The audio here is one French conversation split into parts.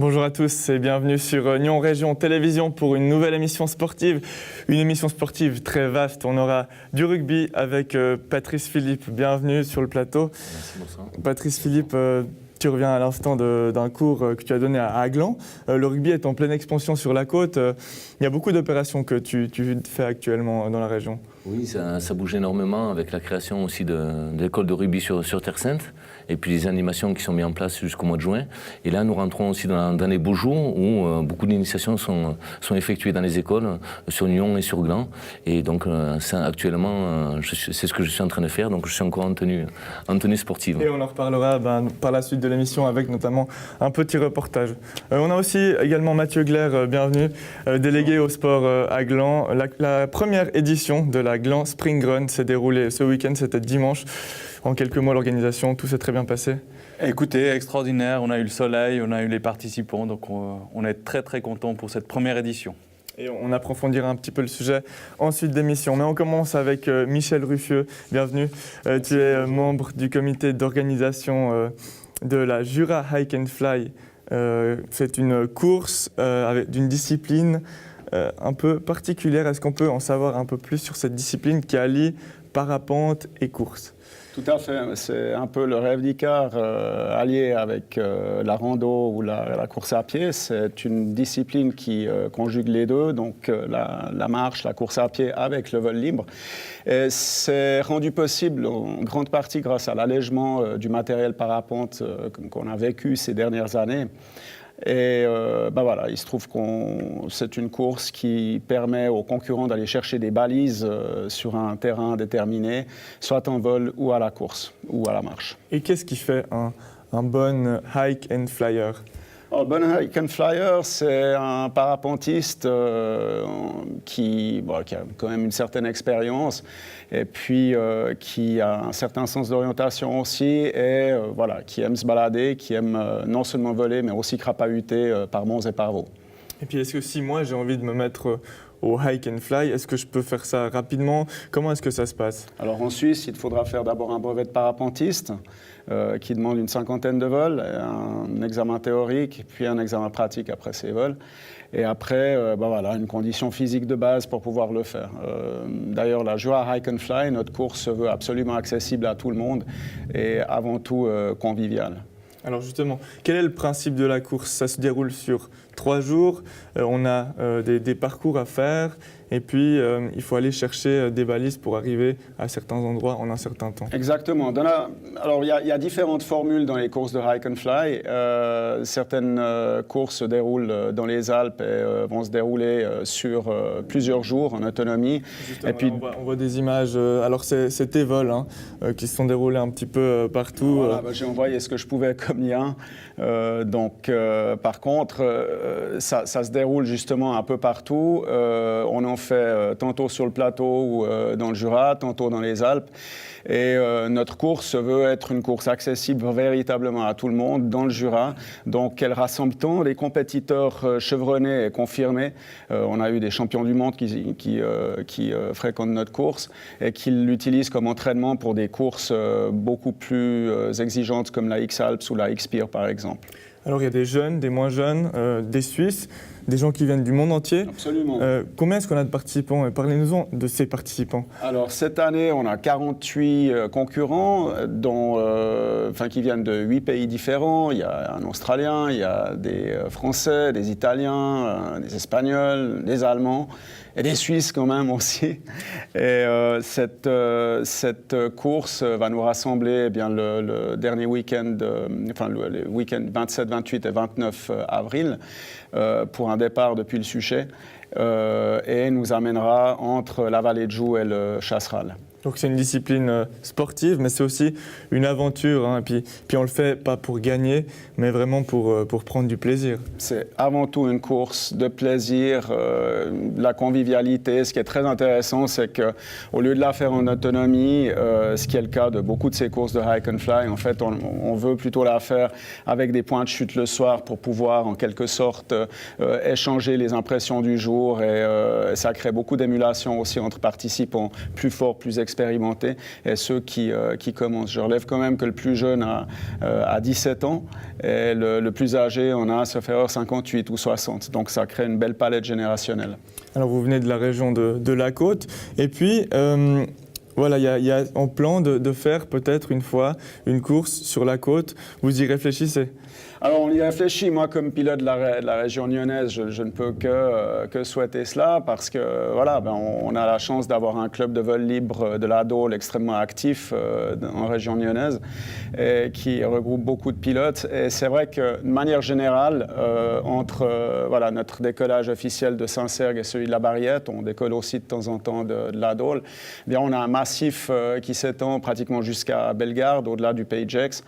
Bonjour à tous et bienvenue sur Nyon Région Télévision pour une nouvelle émission sportive. Une émission sportive très vaste. On aura du rugby avec Patrice Philippe. Bienvenue sur le plateau. Merci, bonsoir. Patrice Philippe, tu reviens à l'instant d'un cours que tu as donné à Aglan. Le rugby est en pleine expansion sur la côte. Il y a beaucoup d'opérations que tu fais actuellement dans la région. Oui, ça bouge énormément avec la création aussi de l'école de rugby sur Terre Sainte et puis les animations qui sont mises en place jusqu'au mois de juin. Et là, nous rentrons aussi dans les beaux jours où beaucoup d'initiations sont effectuées dans les écoles sur Nyon et sur Gland. Et donc, actuellement, c'est ce que je suis en train de faire. Donc, je suis encore en tenue sportive. Et on en reparlera par la suite de l'émission avec notamment un petit reportage. On a aussi également Mathieu Glaire, bienvenue, délégué au sport à Gland. La première édition de la Gland Spring Run s'est déroulée ce week-end, c'était dimanche. En quelques mots, l'organisation, tout s'est très bien passé. Écoutez, extraordinaire, on a eu le soleil, on a eu les participants, donc on est très très contents pour cette première édition. Et on approfondira un petit peu le sujet ensuite d'émission. Mais on commence avec Michel Ruffieux, bienvenue. Tu es membre du comité d'organisation de la Jura Hike and Fly. C'est une course d'une discipline un peu particulière. Est-ce qu'on peut en savoir un peu plus sur cette discipline qui allie parapente et course ? Tout à fait, c'est un peu le rêve d'Icare allié avec la rando ou la course à pied. C'est une discipline qui conjugue les deux, donc la marche, la course à pied avec le vol libre. Et c'est rendu possible en grande partie grâce à l'allègement du matériel parapente qu'on a vécu ces dernières années. Et voilà, il se trouve que c'est une course qui permet aux concurrents d'aller chercher des balises sur un terrain déterminé, soit en vol ou à la course ou à la marche. Et qu'est-ce qui fait un bon hike and flyer ? Le bon hike and flyer, c'est un parapentiste qui a quand même une certaine expérience et puis qui a un certain sens d'orientation aussi et qui aime se balader, qui aime non seulement voler mais aussi crapahuter par monts et par vaux. Et puis est-ce que si moi j'ai envie de me mettre au hike and fly, est-ce que je peux faire ça rapidement ? Comment est-ce que ça se passe ? Alors en Suisse, il te faudra faire d'abord un brevet de parapentiste qui demande une 50aine de vols, un examen théorique, puis un examen pratique après ces vols. Et après, une condition physique de base pour pouvoir le faire. D'ailleurs, la Jura Hike and Fly, notre course se veut absolument accessible à tout le monde et avant tout conviviale. Alors justement, quel est le principe de la course ? Ça se déroule sur 3 jours, on a des parcours à faire et puis il faut aller chercher des balises pour arriver à certains endroits en un certain temps. Exactement. Alors il y a différentes formules dans les courses de Hike and Fly. Certaines courses se déroulent dans les Alpes et vont se dérouler sur plusieurs jours en autonomie. Justement, et puis, on voit des images, alors c'est tes vols qui se sont déroulés un petit peu partout. Voilà, j'ai envoyé ce que je pouvais comme lien. Par contre, ça se déroule justement un peu partout. On en fait tantôt sur le plateau ou dans le Jura, tantôt dans les Alpes. Et notre course veut être une course accessible véritablement à tout le monde dans le Jura. Donc elle rassemble tant les compétiteurs chevronnés et confirmés. On a eu des champions du monde qui fréquentent notre course et qui l'utilisent comme entraînement pour des courses beaucoup plus exigeantes comme la X-Alps ou la X-Pyr par exemple. Alors il y a des jeunes, des moins jeunes, des Suisses, des gens qui viennent du monde entier. Absolument. Combien est-ce qu'on a de participants ? Parlez-nous de ces participants. Alors cette année, on a 48 concurrents qui viennent de 8 pays différents. Il y a un Australien, il y a des Français, des Italiens, des Espagnols, des Allemands et des Suisses quand même aussi. Et cette course va nous rassembler le dernier week-end, les week-ends 27, 28 et 29 avril pour un départ depuis le Suchet et nous amènera entre la vallée de Joux et le Chasseral. Donc c'est une discipline sportive, mais c'est aussi une aventure. Et puis on le fait pas pour gagner, mais vraiment pour prendre du plaisir. C'est avant tout une course de plaisir, la convivialité. Ce qui est très intéressant, c'est qu'au lieu de la faire en autonomie, ce qui est le cas de beaucoup de ces courses de hike and fly, en fait, on veut plutôt la faire avec des points de chute le soir pour pouvoir, en quelque sorte, échanger les impressions du jour. Et ça crée beaucoup d'émulation aussi entre participants plus forts, plus expérimentés expérimentés et ceux qui commencent. Je relève quand même que le plus jeune a 17 ans et le plus âgé en a, sauf erreur, 58 ou 60. Donc ça crée une belle palette générationnelle. Alors vous venez de la région de la Côte, et puis voilà, il y a en plan de faire peut-être une fois une course sur la Côte. Vous y réfléchissez? Alors on y réfléchit. Moi, comme pilote de la région lyonnaise, je ne peux que souhaiter cela parce que voilà, on a la chance d'avoir un club de vol libre de la Dôle extrêmement actif en région lyonnaise et qui regroupe beaucoup de pilotes. Et c'est vrai que de manière générale, entre voilà, notre décollage officiel de Saint-Sergue et celui de la Barriette, on décolle aussi de temps en temps de la Dôle, eh bien, on a un massif qui s'étend pratiquement jusqu'à Bellegarde, au-delà du Pays de Gex.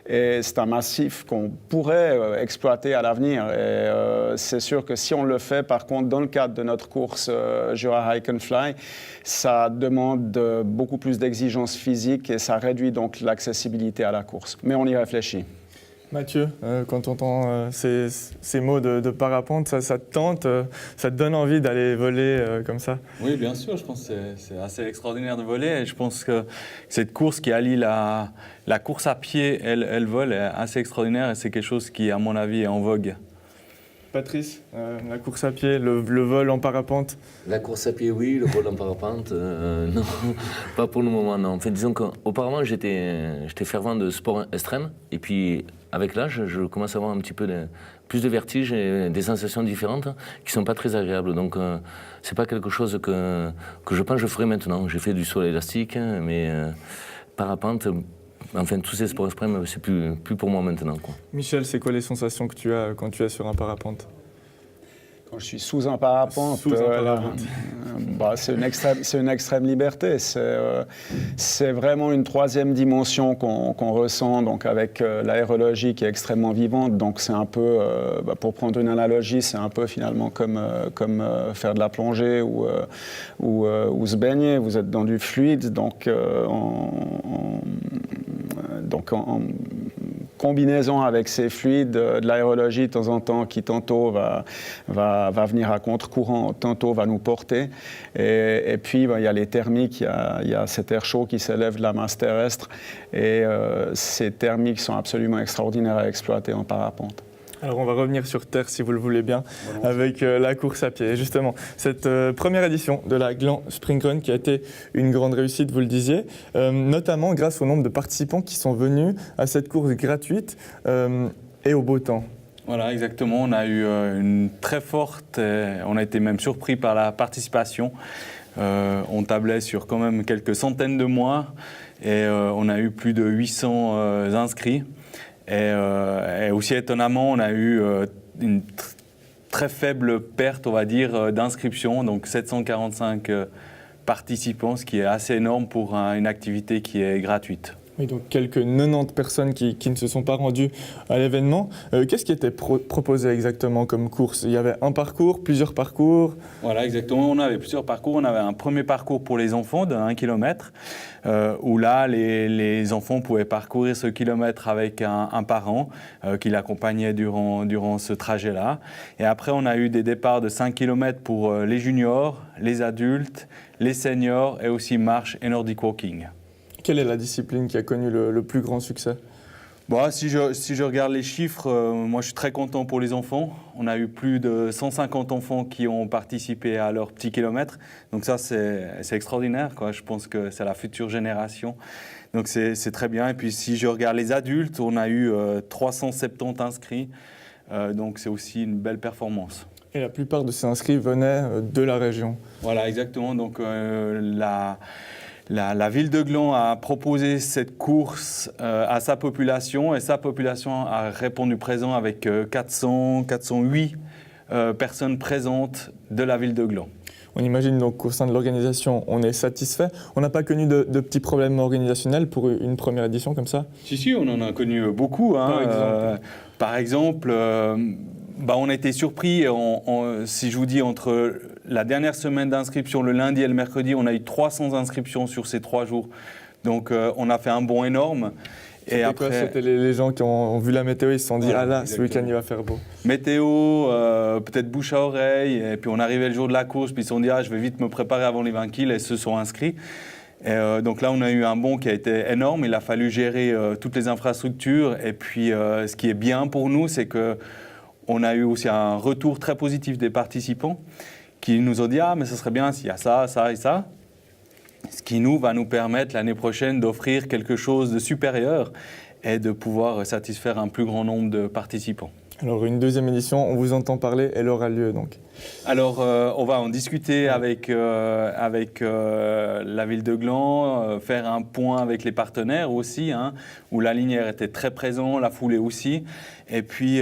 Et c'est un massif qu'on pourrait exploiter à l'avenir. Et c'est sûr que si on le fait, par contre, dans le cadre de notre course Jura Hike and Fly, ça demande beaucoup plus d'exigences physiques et ça réduit donc l'accessibilité à la course. Mais on y réfléchit. Mathieu, quand on entend ces mots de parapente, ça te tente, ça te donne envie d'aller voler comme ça? Oui, bien sûr, je pense que c'est assez extraordinaire de voler et je pense que cette course qui allie la course à pied et le vol est assez extraordinaire et c'est quelque chose qui, à mon avis, est en vogue. Patrice, la course à pied, le vol en parapente? La course à pied, oui, le vol en parapente, non, pas pour le moment, non. Enfin, disons qu'auparavant, j'étais fervent de sport extrême, et puis avec l'âge, je commence à avoir un petit peu plus de vertige et des sensations différentes qui ne sont pas très agréables. Donc, c'est pas quelque chose que je pense que je ferai maintenant. J'ai fait du saut élastique, mais parapente, enfin, tous ces sports extrêmes, c'est plus pour moi maintenant, quoi. Michel, c'est quoi les sensations que tu as quand tu es sur un parapente? Quand je suis sous un parapente, c'est une extrême liberté. C'est vraiment une troisième dimension qu'on ressent, donc avec l'aérologie qui est extrêmement vivante. Donc c'est un peu, pour prendre une analogie, c'est un peu finalement comme faire de la plongée ou se baigner. Vous êtes dans du fluide, donc en combinaison avec ces fluides, de l'aérologie de temps en temps qui tantôt va venir à contre-courant, tantôt va nous porter. Et puis il y a les thermiques, il y a cet air chaud qui s'élève de la masse terrestre. Et ces thermiques sont absolument extraordinaires à exploiter en parapente. Alors on va revenir sur Terre si vous le voulez bien, avec la course à pied. Et justement, cette première édition de la Gland Spring Run qui a été une grande réussite, vous le disiez, notamment grâce au nombre de participants qui sont venus à cette course gratuite et au beau temps. Voilà, exactement. On a eu une très forte, on a été même surpris par la participation. On tablait sur quand même quelques centaines de mois et on a eu plus de 800 inscrits. Et aussi étonnamment, on a eu une très faible perte, on va dire, d'inscriptions, donc 745 participants, ce qui est assez énorme pour une activité qui est gratuite. Oui, donc quelques 90 personnes qui ne se sont pas rendues à l'événement. Qu'est-ce qui était proposé exactement comme course? Il y avait un parcours, plusieurs parcours? Voilà, exactement. On avait plusieurs parcours. On avait un premier parcours pour les enfants de 1 km, où là, les enfants pouvaient parcourir ce kilomètre avec un parent qui l'accompagnait durant ce trajet-là. Et après, on a eu des départs de 5 km pour les juniors, les adultes, les seniors et aussi marche et Nordic walking. Quelle est la discipline qui a connu le plus grand succès? Bon, si je regarde les chiffres, moi je suis très content pour les enfants. On a eu plus de 150 enfants qui ont participé à leur petit kilomètre. Donc ça, c'est extraordinaire, quoi. Je pense que c'est la future génération. Donc c'est très bien. Et puis si je regarde les adultes, on a eu 370 inscrits. Donc c'est aussi une belle performance. Et la plupart de ces inscrits venaient de la région. Voilà, exactement. Donc la ville de Gland a proposé cette course à sa population et sa population a répondu présent avec 408 personnes présentes de la ville de Gland. On imagine donc qu'au sein de l'organisation, on est satisfait. On n'a pas connu de petits problèmes organisationnels pour une première édition comme ça? Si, on en a connu beaucoup. Hein. Par exemple, on a été surpris, si je vous dis, entre la dernière semaine d'inscription, le lundi et le mercredi, on a eu 300 inscriptions sur ces 3 jours. Donc on a fait un bond énorme. Et après, c'était les gens qui ont vu la météo, ils se sont dit, ah là, ce week-end, il va faire beau. Météo, peut-être bouche à oreille, et puis on arrivait le jour de la course, puis ils se sont dit, je vais vite me préparer avant les 20 kills, et se sont inscrits. Et donc là, on a eu un bond qui a été énorme. Il a fallu gérer toutes les infrastructures. Et puis, ce qui est bien pour nous, c'est qu'on a eu aussi un retour très positif des participants qui nous ont dit « Ah, mais ce serait bien s'il y a ça, ça et ça ». Ce qui va nous permettre l'année prochaine d'offrir quelque chose de supérieur et de pouvoir satisfaire un plus grand nombre de participants. Alors une deuxième édition, on vous entend parler, elle aura lieu donc. Alors on va en discuter avec la ville de Gland, faire un point avec les partenaires aussi, hein, où la Linière était très présente, la foulée aussi, et puis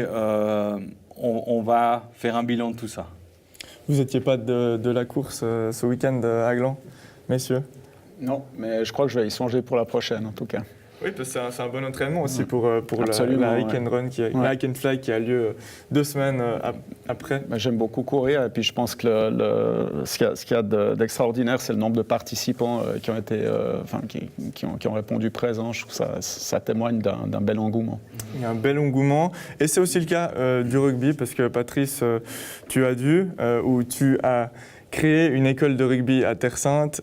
on va faire un bilan de tout ça. Vous n'étiez pas de la course ce week-end à Gland, messieurs? Non, mais je crois que je vais y songer pour la prochaine en tout cas. Oui, parce que c'est un bon entraînement aussi pour la Hike and Run, la Hike and Fly qui a lieu 2 semaines après. J'aime beaucoup courir et puis je pense que ce qu'il y a d'extraordinaire, c'est le nombre de participants qui ont été, qui ont répondu présents. Je trouve que ça témoigne d'un bel engouement. Il y a un bel engouement et c'est aussi le cas du rugby parce que Patrice, tu as créé une école de rugby à Terre-Sainte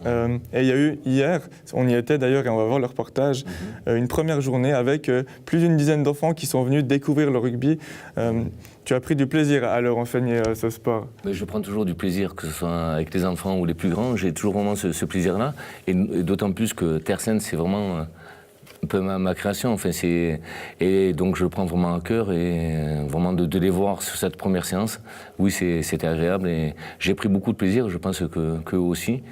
et il y a eu hier, on y était d'ailleurs et on va voir le reportage, une première journée avec plus d'une dizaine d'enfants qui sont venus découvrir le rugby. Tu as pris du plaisir à leur enseigner ce sport? Je prends toujours du plaisir, que ce soit avec les enfants ou les plus grands, j'ai toujours vraiment ce plaisir-là et d'autant plus que Terre-Sainte c'est vraiment un peu ma création, enfin, et donc je le prends vraiment à cœur et vraiment de les voir sur cette première séance, oui c'était agréable et j'ai pris beaucoup de plaisir, je pense qu'eux aussi.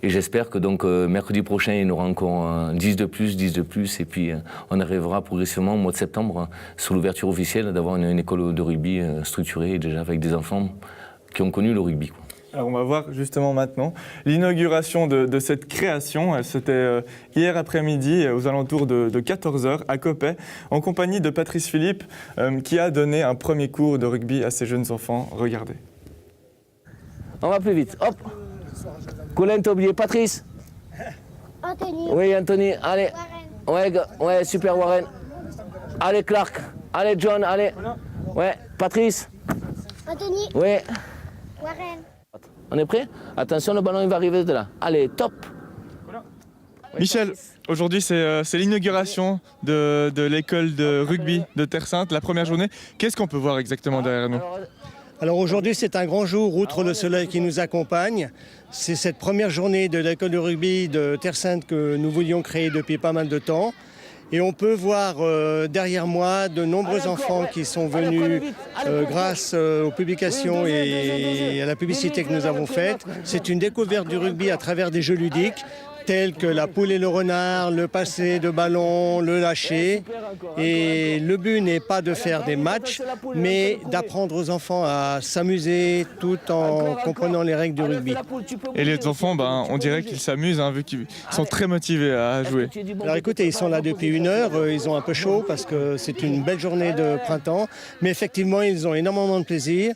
Et j'espère que donc mercredi prochain il y en aura encore 10 de plus et puis on arrivera progressivement au mois de septembre sous l'ouverture officielle d'avoir une école de rugby structurée et déjà avec des enfants qui ont connu le rugby, quoi. Alors on va voir justement maintenant l'inauguration de cette création. C'était hier après-midi aux alentours de 14h à Coppet en compagnie de Patrice Philippe qui a donné un premier cours de rugby à ses jeunes enfants. Regardez. On va plus vite, hop. Colin, t'as oublié Patrice? Anthony. Oui, Anthony, allez. Ouais, super Warren. Allez Clark, allez John, allez. Ouais, Patrice. Anthony. Oui. Warren. On est prêt? Attention, le ballon il va arriver de là. Allez, top. Michel, aujourd'hui c'est l'inauguration de l'école de rugby de Terre-Sainte, la première journée. Qu'est-ce qu'on peut voir exactement derrière nous? Alors aujourd'hui c'est un grand jour, outre le soleil qui nous accompagne. C'est cette première journée de l'école de rugby de Terre-Sainte que nous voulions créer depuis pas mal de temps. Et on peut voir derrière moi de nombreux enfants qui sont venus grâce aux publications et à la publicité que nous avons faite. C'est une découverte du rugby à travers des jeux ludiques tels que la poule et le renard, le passer de ballon, le lâcher. Et le but n'est pas de faire des matchs, mais d'apprendre aux enfants à s'amuser tout en comprenant les règles du rugby. Et les enfants, on dirait qu'ils s'amusent, vu qu'ils sont très motivés à jouer. Alors écoutez, ils sont là depuis 1 heure, ils ont un peu chaud parce que c'est une belle journée de printemps, mais effectivement ils ont énormément de plaisir.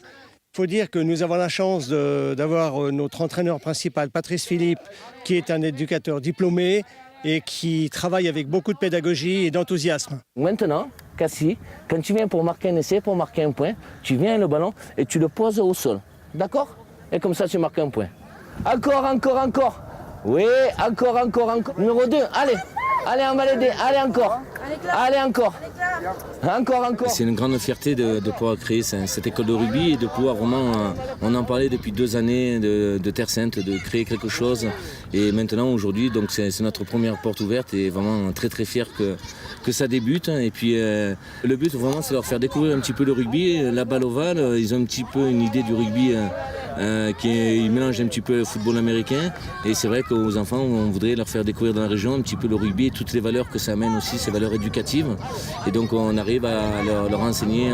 Il faut dire que nous avons la chance d'avoir notre entraîneur principal, Patrice Philippe, qui est un éducateur diplômé et qui travaille avec beaucoup de pédagogie et d'enthousiasme. Maintenant, Cassie, quand tu viens pour marquer un essai, pour marquer un point, tu viens le ballon et tu le poses au sol. D'accord? Et comme ça, tu marques un point. Encore. Oui, encore. Numéro 2, allez, on va l'aider, allez encore. Encore. C'est une grande fierté de pouvoir créer cette école de rugby et de pouvoir vraiment, on en parlait depuis 2 années de Terre-Sainte, de créer quelque chose. Et maintenant, aujourd'hui, donc c'est notre première porte ouverte et vraiment très très fier que ça débute. Et puis le but vraiment, c'est leur faire découvrir un petit peu le rugby, la balle ovale. Ils ont un petit peu une idée du rugby qui mélange un petit peu le football américain. Et c'est vrai qu'aux enfants, on voudrait leur faire découvrir dans la région un petit peu le rugby et toutes les valeurs que ça amène aussi, ces valeurs éducatives. Et donc on arrive à leur enseigner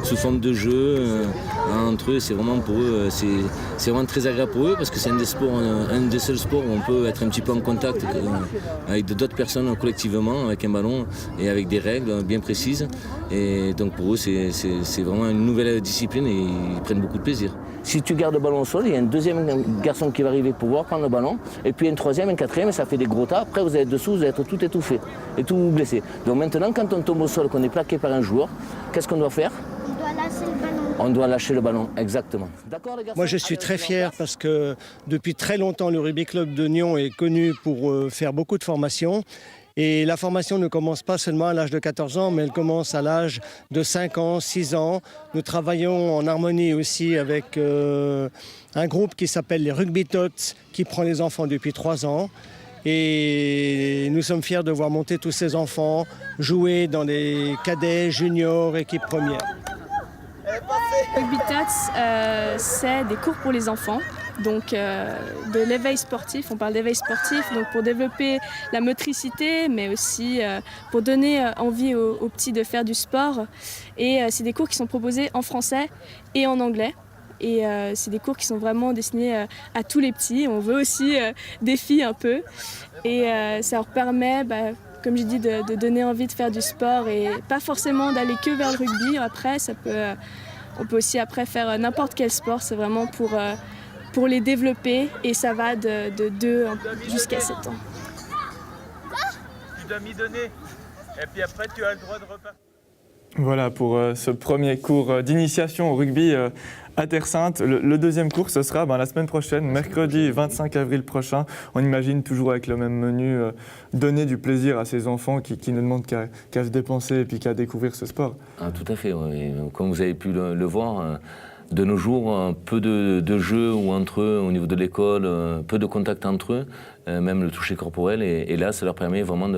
sous forme de jeu entre eux. C'est vraiment pour eux, c'est vraiment très agréable pour eux parce que c'est un des seuls sports où on peut être un petit peu en contact avec d'autres personnes collectivement, avec un ballon et avec des règles bien précises. Et donc pour eux, c'est vraiment une nouvelle discipline et ils prennent beaucoup de plaisir. Si tu gardes le ballon au sol, il y a un deuxième garçon qui va arriver pour pouvoir prendre le ballon, et puis un troisième, un quatrième, et ça fait des gros tas. Après, vous êtes dessous, vous êtes tout étouffé et tout blessé. Donc maintenant, quand on tombe au sol, qu'on est plaqué par un joueur, qu'est-ce qu'on doit faire? On doit lasser le ballon. On doit lâcher le ballon, exactement. D'accord les garçons? Moi, je suis très fier parce que depuis très longtemps, le Rugby Club de Nyon est connu pour faire beaucoup de formations. Et la formation ne commence pas seulement à l'âge de 14 ans, mais elle commence à l'âge de 5 ans, 6 ans. Nous travaillons en harmonie aussi avec un groupe qui s'appelle les Rugby Tots, qui prend les enfants depuis 3 ans. Et nous sommes fiers de voir monter tous ces enfants, jouer dans les cadets, juniors, équipe première. Rugby Tots, c'est des cours pour les enfants, donc de l'éveil sportif. On parle d'éveil sportif, donc pour développer la motricité, mais aussi pour donner envie aux petits de faire du sport. Et c'est des cours qui sont proposés en français et en anglais. Et c'est des cours qui sont vraiment destinés à tous les petits. On veut aussi des filles un peu. Et ça leur permet, comme j'ai dit, de donner envie de faire du sport et pas forcément d'aller que vers le rugby. Après, on peut aussi après faire n'importe quel sport. C'est vraiment pour les développer et ça va de 2 jusqu'à 7 ans. Tu dois m'y donner. Et puis après, tu as le droit de repartir. Voilà pour ce premier cours d'initiation au rugby à Terre Sainte. Le deuxième cours, ce sera la semaine prochaine, mercredi 25 avril prochain. On imagine toujours avec le même menu, donner du plaisir à ces enfants qui ne demandent qu'à se dépenser et puis qu'à découvrir ce sport. Ah, tout à fait, oui. Comme vous avez pu le voir, de nos jours, peu de jeux ou entre eux au niveau de l'école, peu de contacts entre eux, même le toucher corporel. Et là, ça leur permet vraiment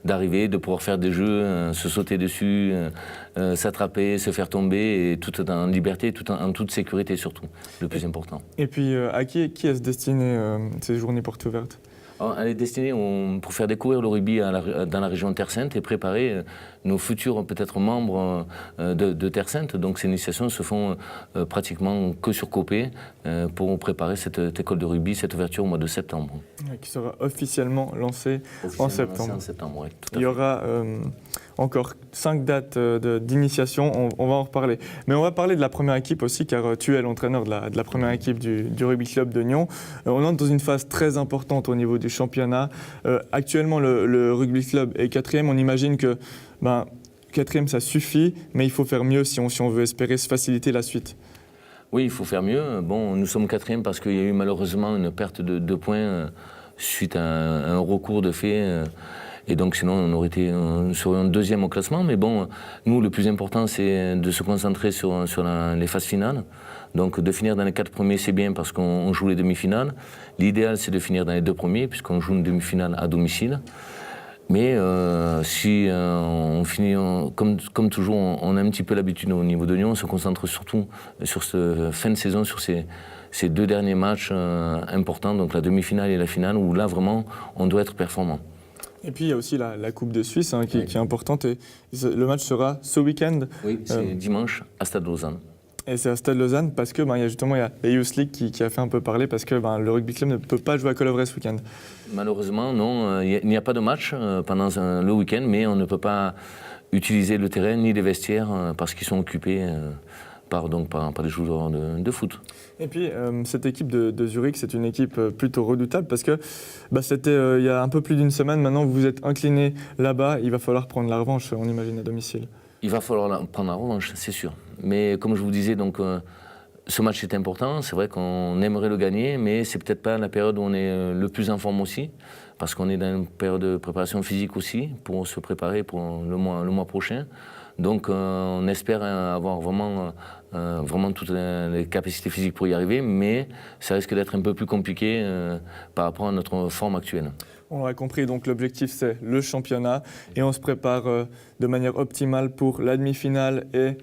d'arriver, de pouvoir faire des jeux, se sauter dessus, s'attraper, se faire tomber, et tout en liberté, tout en toute sécurité surtout, le plus important. Et puis, à qui est-ce destiné ces journées portes ouvertes ? Elle est destinée pour faire découvrir le rugby dans la région de Terre Sainte et préparer nos futurs peut-être membres de Terre Sainte. Donc ces initiations se font pratiquement que sur Copé pour préparer cette école de rugby, cette ouverture au mois de septembre. Qui sera officiellement lancée en septembre. Oui, Il y aura encore 5 dates d'initiation, on va en reparler. Mais on va parler de la première équipe aussi, car tu es l'entraîneur de la première équipe du Rugby Club de Nyon. On entre dans une phase très importante au niveau du championnat. Actuellement, le Rugby Club est 4e. On imagine que 4e, ça suffit, mais il faut faire mieux si on veut espérer se faciliter la suite. Oui, il faut faire mieux. Bon, nous sommes 4e parce qu'il y a eu malheureusement une perte de 2 points suite à un recours de fait. Et donc sinon, nous serions 2e au classement. Mais bon, nous, le plus important, c'est de se concentrer sur les phases finales. Donc de finir dans les 4 premiers, c'est bien parce qu'on joue les demi-finales. L'idéal, c'est de finir dans les 2 premiers, puisqu'on joue une demi-finale à domicile. Mais si on finit, comme toujours, on a un petit peu l'habitude au niveau de Nyon, on se concentre surtout sur cette fin de saison, sur ces 2 derniers matchs importants, donc la demi-finale et la finale, où là, vraiment, on doit être performant. Et puis il y a aussi la Coupe de Suisse qui est importante. Et le match sera ce week-end. Oui, c'est dimanche à Stade Lausanne. Et c'est à Stade Lausanne parce que il y a la Youth League qui a fait un peu parler parce que le Rugby Club ne peut pas jouer à Call of Rest ce week-end. Malheureusement, non. Il n'y a pas de match pendant le week-end, mais on ne peut pas utiliser le terrain ni les vestiaires parce qu'ils sont occupés par des joueurs de foot. Et puis, cette équipe de Zurich, c'est une équipe plutôt redoutable parce que c'était il y a un peu plus d'une semaine. Maintenant, vous vous êtes incliné là-bas. Il va falloir prendre la revanche, on imagine, à domicile. Il va falloir prendre la revanche, c'est sûr. Mais comme je vous disais, donc, ce match est important. C'est vrai qu'on aimerait le gagner, mais c'est peut-être pas la période où on est le plus en forme aussi, parce qu'on est dans une période de préparation physique aussi, pour se préparer pour le mois prochain. Donc on espère avoir vraiment toutes les capacités physiques pour y arriver, mais ça risque d'être un peu plus compliqué par rapport à notre forme actuelle. On l'aura compris, donc l'objectif c'est le championnat et on se prépare de manière optimale pour la demi-finale et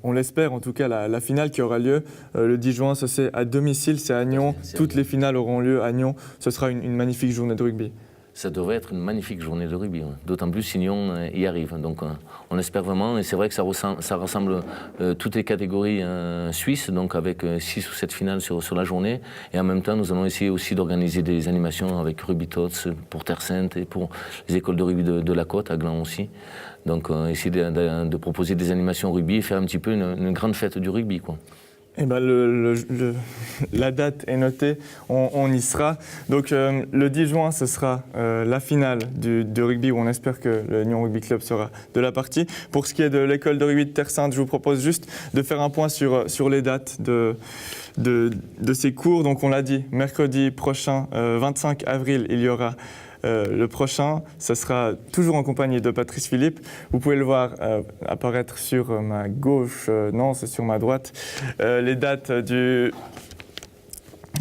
on l'espère en tout cas la finale qui aura lieu le 10 juin. Ça c'est à domicile, c'est à Nyon. Toutes les finales auront lieu à Nyon. Ce sera une magnifique journée de rugby. Ça devrait être une magnifique journée de rugby, d'autant plus si Nyon y arrive. Donc on espère vraiment, et c'est vrai que ça rassemble toutes les catégories suisses, donc avec 6 ou 7 finales sur la journée. Et en même temps, nous allons essayer aussi d'organiser des animations avec Rugby Tots pour Terre Sainte et pour les écoles de rugby de la Côte, à Gland aussi. Donc essayer de proposer des animations rugby et faire un petit peu une grande fête du rugby, quoi. Eh ben la date est notée, on y sera. Donc le 10 juin, ce sera la finale de rugby où on espère que le Nyon Rugby Club sera de la partie. Pour ce qui est de l'école de rugby de Terre-Sainte, je vous propose juste de faire un point sur les dates de ces cours. Donc on l'a dit, mercredi prochain, 25 avril, il y aura le prochain, ça sera toujours en compagnie de Patrice Philippe. Vous pouvez le voir apparaître sur ma gauche, non, c'est sur ma droite, les dates de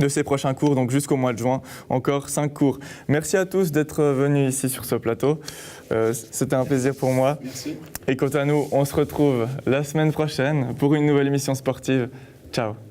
ces prochains cours, donc jusqu'au mois de juin, encore 5 cours. Merci à tous d'être venus ici sur ce plateau. C'était un plaisir pour moi. Merci. Et quant à nous, on se retrouve la semaine prochaine pour une nouvelle émission sportive. Ciao.